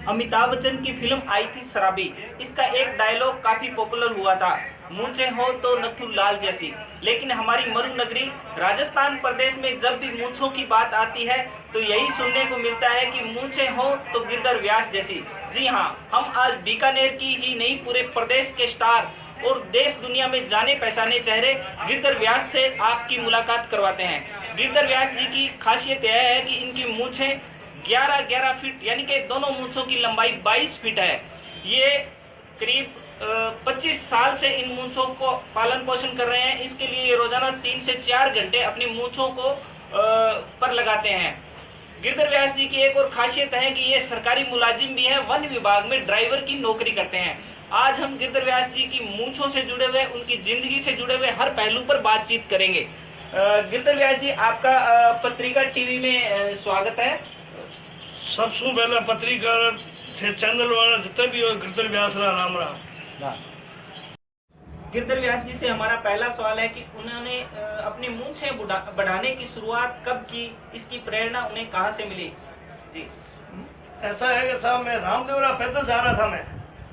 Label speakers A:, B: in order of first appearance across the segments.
A: अमिताभ बच्चन की फिल्म आई थी शराबी। इसका एक डायलॉग काफी पॉपुलर हुआ था, मूंछें हो तो नथु लाल जैसी। लेकिन हमारी मरुनगरी राजस्थान प्रदेश में जब भी मूंछों की बात आती है तो यही सुनने को मिलता है कि मूंछें हो तो गिरधर व्यास जैसी। जी हाँ, हम आज बीकानेर की ही नहीं पूरे प्रदेश के स्टार और देश दुनिया में जाने पहचाने चेहरे गिरधर व्यास से आपकी मुलाकात करवाते हैं। गिरधर व्यास जी की खासियत यह है कि इनकी मूंछें 11-11 फीट यानी कि दोनों मूंछों की लंबाई 22 फीट है। ये करीब 25 साल से इन मूंछों को पालन पोषण कर रहे हैं। इसके लिए ये रोजाना 3 से 4 घंटे अपनी मूंछों को पर लगाते हैं। गिरधर व्यास जी की एक और खासियत है कि ये सरकारी मुलाजिम भी है, वन विभाग में ड्राइवर की नौकरी करते हैं। आज हम गिरधर व्यास जी की मूंछों से जुड़े हुए, उनकी जिंदगी से जुड़े हुए हर पहलू पर बातचीत करेंगे। गिरधर व्यास जी, आपका पत्रिका टीवी में स्वागत है।
B: सबसे पहला पत्रकार चैनल वाला जितना भी हो गिरधर व्यास राम राम।
A: गिरधर व्यास जी से हमारा पहला सवाल है कि उन्होंने अपनी मूंछें बढ़ाने की शुरुआत कब की, इसकी प्रेरणा उन्हें कहां से मिली? जी,
B: ऐसा है कि साहब, मैं रामदेवरा पैदल जा रहा था। मैं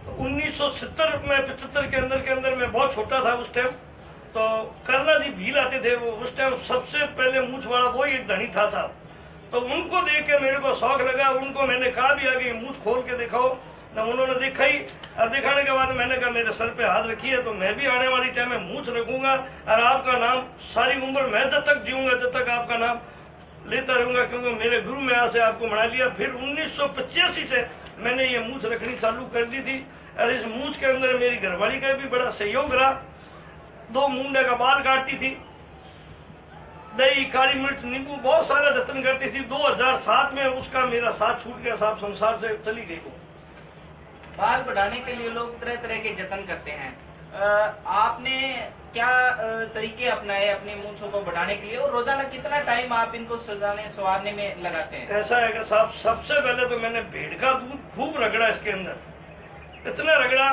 B: तो 1970 में 75 के अंदर मैं बहुत छोटा था उस टाइम। तो करना जी भील आते थे, वो उस टाइम सबसे पहले मूंछ वाला वो एक धनी था साहब। तो उनको देख के मेरे को शौक लगा। उनको मैंने कहा भी आगे मूंछ खोल के दिखाओ ना, उन्होंने देखा ही। और दिखाने के बाद मैंने कहा मेरे सर पे हाथ रखिए तो मैं भी आने वाली टाइम में मूंछ रखूंगा और आपका नाम सारी उम्र मैं जब तक जीऊंगा जब तक आपका नाम लेता रहूंगा, क्योंकि मेरे गुरु में यहाँ से आपको बना लिया। फिर 1985 से मैंने ये मूंछ रखनी चालू कर दी थी और इस मूंछ के अंदर मेरी घरवाली का भी बड़ा सहयोग रहा। 2 मुंडे का बाल काटती थी, दही, काली मिर्च, नींबू बहुत सारा जतन करती थी। 2007 में उसका मेरा साथ छूट गया साहब, संसार से चली गई वो।
A: बाल बढ़ाने के लिए लोग तरह तरह के जतन करते हैं। आपने क्या तरीके अपनाए अपनी मूंछों को बढ़ाने के लिए, और रोजाना कितना टाइम आप इनको सजाने संवारने में लगाते हैं?
B: ऐसा है कि साहब, सबसे पहले तो मैंने भेड़ का दूध खूब रगड़ा इसके अंदर। इतना रगड़ा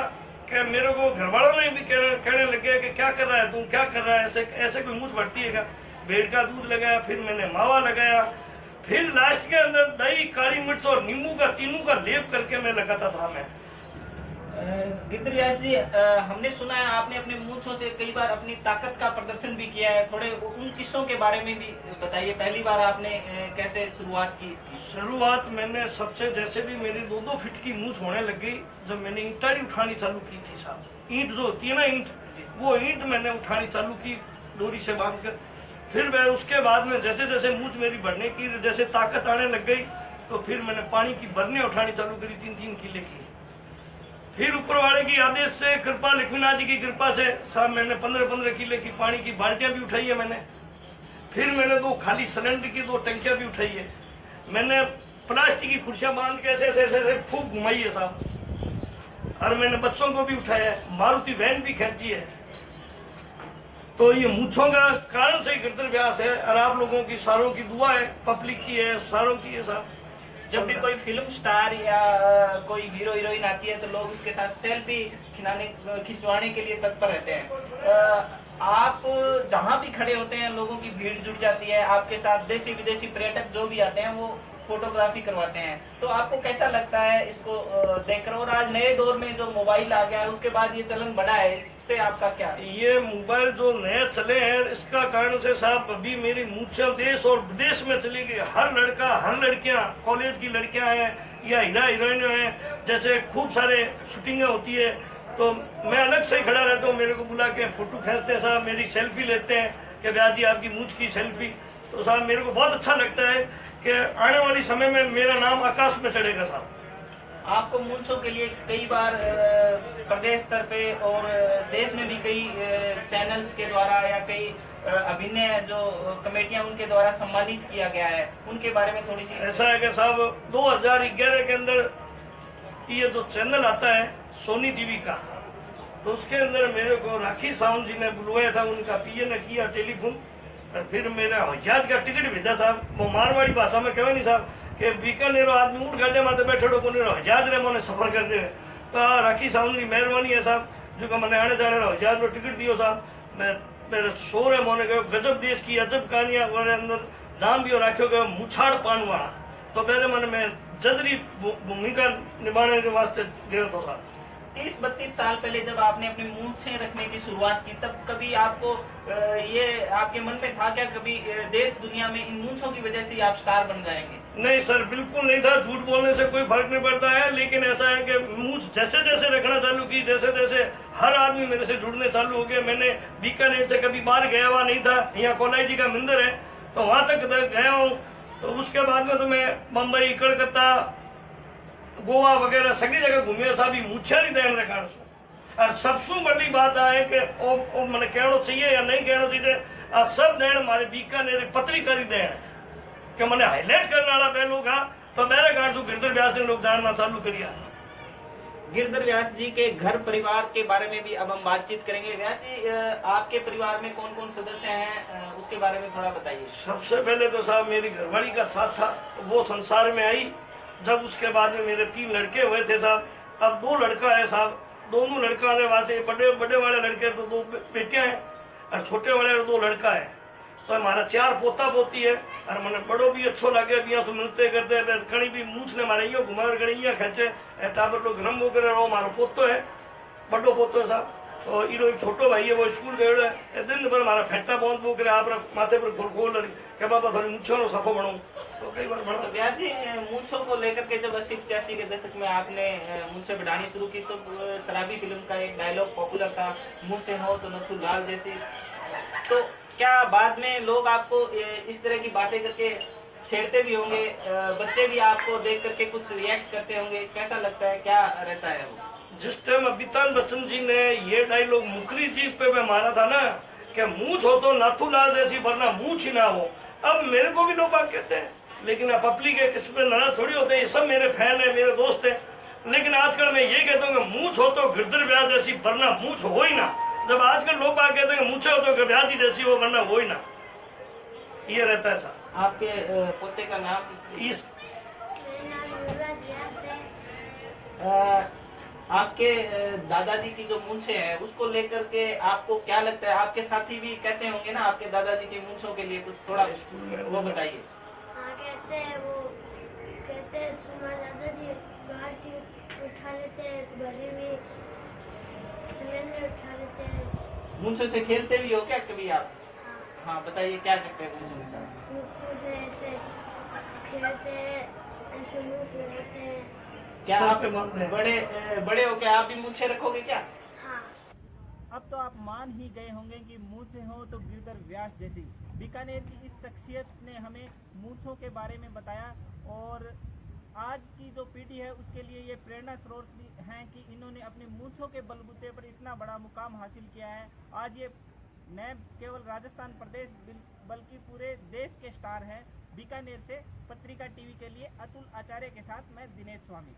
B: कि मेरे को घर वालों ने भी कहने लगे कि क्या कर रहा है तू, क्या कर रहा है, ऐसे कोई मूंछ बढ़ती है क्या? भेड़ का दूध लगाया, फिर मैंने मावा लगाया, फिर लास्ट के अंदर दही, काली मिर्च और नींबू का तीनों का लेप करके मैं लगाता था। मैं
A: गिरधर व्यास जी, हमने सुना है आपने अपने मूंछों से कई बार अपनी ताकत का प्रदर्शन भी किया है। थोड़े उन किस्सों के बारे में भी बताइए। पहली बार आपने कैसे शुरुआत की इसकी?
B: शुरुआत मैंने सबसे, जैसे भी मेरी 2-2 फीट की मूंछ होने लग गई जब मैंने ईंटाड़ी उठानी चालू की थी साहब। ईंट जो होती है ना, ईंट, वो ईंट मैंने उठानी चालू की डोरी से बांधकर। फिर मैं उसके बाद में जैसे जैसे मूंछ मेरी बढ़ने की, जैसे ताकत आने लग गई, तो फिर मैंने पानी की बरने उठानी चालू करी 3-3 किले की। फिर ऊपर वाले की आदेश से, कृपा, लक्ष्मीनाथ जी की कृपा से साहब, मैंने 15-15 किले की पानी की बाल्टियां भी उठाई है मैंने। फिर मैंने 2 खाली सिलेंडर की 2 टंकियां भी उठाई है। मैंने प्लास्टिक की कुर्सियां बांध के ऐसे ऐसे ऐसे खूब घुमाई है साहब। और मैंने बच्चों को भी उठाया है, मारुति वैन भी खींची है। तो ये मूंछों का कारण से गिरधर व्यास है, और आप लोगों की सारों की दुआ है, पब्लिक की है, सारों की है साहब।
A: जब भी कोई फिल्म स्टार या कोई हीरो हीरोइन आती है तो लोग उसके साथ सेल्फी खिंचवाने के लिए तत्पर रहते हैं। आप जहाँ भी खड़े होते हैं लोगों की भीड़ जुट जाती है, आपके साथ देशी विदेशी पर्यटक जो भी आते हैं वो फोटोग्राफी करवाते हैं। तो आपको कैसा लगता है इसको देखकर? और आज नए दौर में जो मोबाइल आ गया है उसके बाद ये चलन बढ़ा है, इससे आपका क्या?
B: ये मोबाइल जो नए चले हैं इसका कारण से साहब अभी मेरी मूंछें देश और विदेश में चली गई। हर लड़का, हर लड़कियां, कॉलेज की लड़कियां हैं या हीरा हीरोइन हैं, जैसे खूब सारे शूटिंगें होती है तो मैं अलग से ही खड़ा रहता हूँ। मेरे को बुला के फोटो खींचते हैं साहब, मेरी सेल्फी लेते हैं कि व्यास जी आपकी मूंछ की सेल्फी। तो साहब मेरे को बहुत अच्छा लगता है कि आने वाली समय में मेरा नाम आकाश में चढ़ेगा साहब।
A: आपको मूंछों के लिए कई बार प्रदेश स्तर पे और देश में भी कई चैनल्स के द्वारा या कई अभिनय जो कमेटियां उनके द्वारा सम्मानित किया गया है, उनके बारे में थोड़ी सी।
B: ऐसा है कि साहब 2011 के अंदर ये जो चैनल आता है सोनी टीवी का, तो उसके अंदर मेरे को राखी सावंत जी ने बुलवाया था, उनका पीए ने किया टेलीफोन। और फिर मेरा हजाज का टिकट भेजा साहब। वो मारवाड़ी भाषा में कहे नहीं साहब कि बीकानेर आदमी ऊँट गाड़े में बैठे हजाज रे मैंने सफर कर रहे हैं। तो राखी सावंत की मेहरबानी है साहब जो मैंने आने जाने हजाज रो टिकट दियो साहब। मैं मेरे शोर है मोने कहो गजब देश की अजब कहानियां और अंदर नाम भी रखो गयो मुछाड़ पान वाला। तो मेरे मन में जदरी भूमिका निभाने के वास्ते गए तो साहब।
A: 30-32 साल पहले जब आपने अपनी मूंछें रखने की शुरुआत की तब कभी आपको ये आपके मन में था क्या कभी देश दुनिया में इन मूंछों की वजह से ही आप स्टार बन जाएंगे?
B: नहीं सर, बिल्कुल नहीं था। झूठ बोलने से कोई फर्क नहीं पड़ता है, लेकिन ऐसा है कि मूंछ जैसे जैसे रखना चालू की, जैसे जैसे हर आदमी मेरे से जुड़ने चालू हो गया। मैंने बीकानेर से कभी बाहर गया हुआ नहीं था, यहाँ कोलाई जी का मंदिर है तो वहां तक गया हूँ। तो उसके बाद में तो मैं बम्बई, कलकत्ता, गोवा वगैरह सभी जगह घूमिया साहब। मूछा नहीं देने रखा और सबसे बड़ी बात है कि ओ मैंने कहना चाहिए या नहीं कहना चाहिए, आ सब देन हमारे बीकानेर पत्रिकारी देन कि मैंने हाईलाइट करने वाला पहलू का तो मेरे गांव से गिरधर व्यास ने लोग जानना चालू करिया।
A: गिरधर व्यास जी के घर परिवार के बारे में भी अब हम बातचीत करेंगे। व्यास जी, आपके परिवार में कौन कौन सदस्य हैं उसके बारे में थोड़ा बताइए।
B: सबसे पहले तो साहब मेरी घरवाली का साथ था, वो संसार में आई जब। उसके बाद में मेरे 3 लड़के हुए थे साहब। अब 2 लड़का है साहब। दोनों लड़का ने वास्ते बड़े वाले लड़के तो 2 बेटियां हैं और छोटे वाले 2 लड़का है। तो हमारा 4 पोता पोती है और मैंने बड़ो भी अच्छो लगे भी यहाँ से मिलते करते कहीं भी मूछ ने हमारे यो घुमा कहीं यहाँ खेचे टाबर लोग रम वगैरह रहो। हमारा पोतो है, बड़ो पोतो है साहब। तो इनो एक छोटो भाई है, वो स्कूल गए है। दिन भर हमारा फेंटा पहुंच वो करे आप माथे पर खोल खोल के बाबा थोड़ी मूछों नो सफो बनो तो कई बार बना।
A: तो व्यास जी, मूंछों को लेकर के जब 80-85 के दशक में आपने मूंछें बढ़ानी शुरू की तो शराबी फिल्म का एक डायलॉग पॉपुलर था, मूंछें हो तो नथु लाल जैसी। तो क्या बाद में लोग आपको इस तरह की बातें करके छेड़ते भी होंगे, बच्चे भी आपको देख करके कुछ रिएक्ट करते होंगे, कैसा लगता है, क्या रहता है वो?
B: जिस टाइम अमिताभ बच्चन जी ने ये डायलॉग मुकरी चीज पे मारा था ना कि मूछ हो तो नाथूलाल जैसी वरना मूछ ही ना हो, अब मेरे को भी लोग बात कहते हैं, लेकिन अब पब्लिक है किस पे नाराज थोड़ी होते हैं। ये सब मेरे फैन है, मेरे दोस्त है। लेकिन आजकल मैं ये कहता हूँ कि मूछ हो तो गिरधर व्यास जैसी वरना मूछ हो ही ना। जब आजकल लोग बात कहते हैं मूछे हो तो व्यास जी जैसी हो वरना हो ही ना, ये रहता है साहब।
A: आपके पोते का नाम?
B: इस
A: आपके दादाजी की जो मूंछें हैं उसको लेकर के आपको क्या लगता है? आपके साथी भी कहते होंगे ना आपके दादाजी की मूंछों के लिए कुछ थोड़ा वो बताइए।
C: हाँ, कहते हैं तुम्हारे दादाजी बाहर उठा लेते हैं, घरे में सीमेंट में उठा लेते हैं।
A: मूंछों से खेलते भी हो क्या कभी आप?
C: हाँ,
A: हाँ बताइए, क्या करते हैं मूंछों के साथ?
C: मुझसे से ऐसे खेलते हैं, ऐसे मुंह फुलाते हैं।
A: क्या
B: सर
A: आप
B: पे मारते हैं।
A: बड़े हो क्या आप भी मूंछें रखोगे क्या?
C: हाँ।
A: अब तो आप मान ही गए होंगे कि मूंछें हो तो गिरधर व्यास जैसी। बीकानेर की इस शख्सियत ने हमें मूंछों के बारे में बताया और आज की जो पीढ़ी है उसके लिए ये प्रेरणा स्रोत भी हैं कि इन्होंने अपनी मूंछों के बलबूते पर इतना बड़ा मुकाम हासिल किया है। आज ये न केवल राजस्थान प्रदेश बल्कि पूरे देश के स्टार हैं। बीकानेर से पत्रिका टीवी के लिए अतुल आचार्य के साथ मैं दिनेश स्वामी।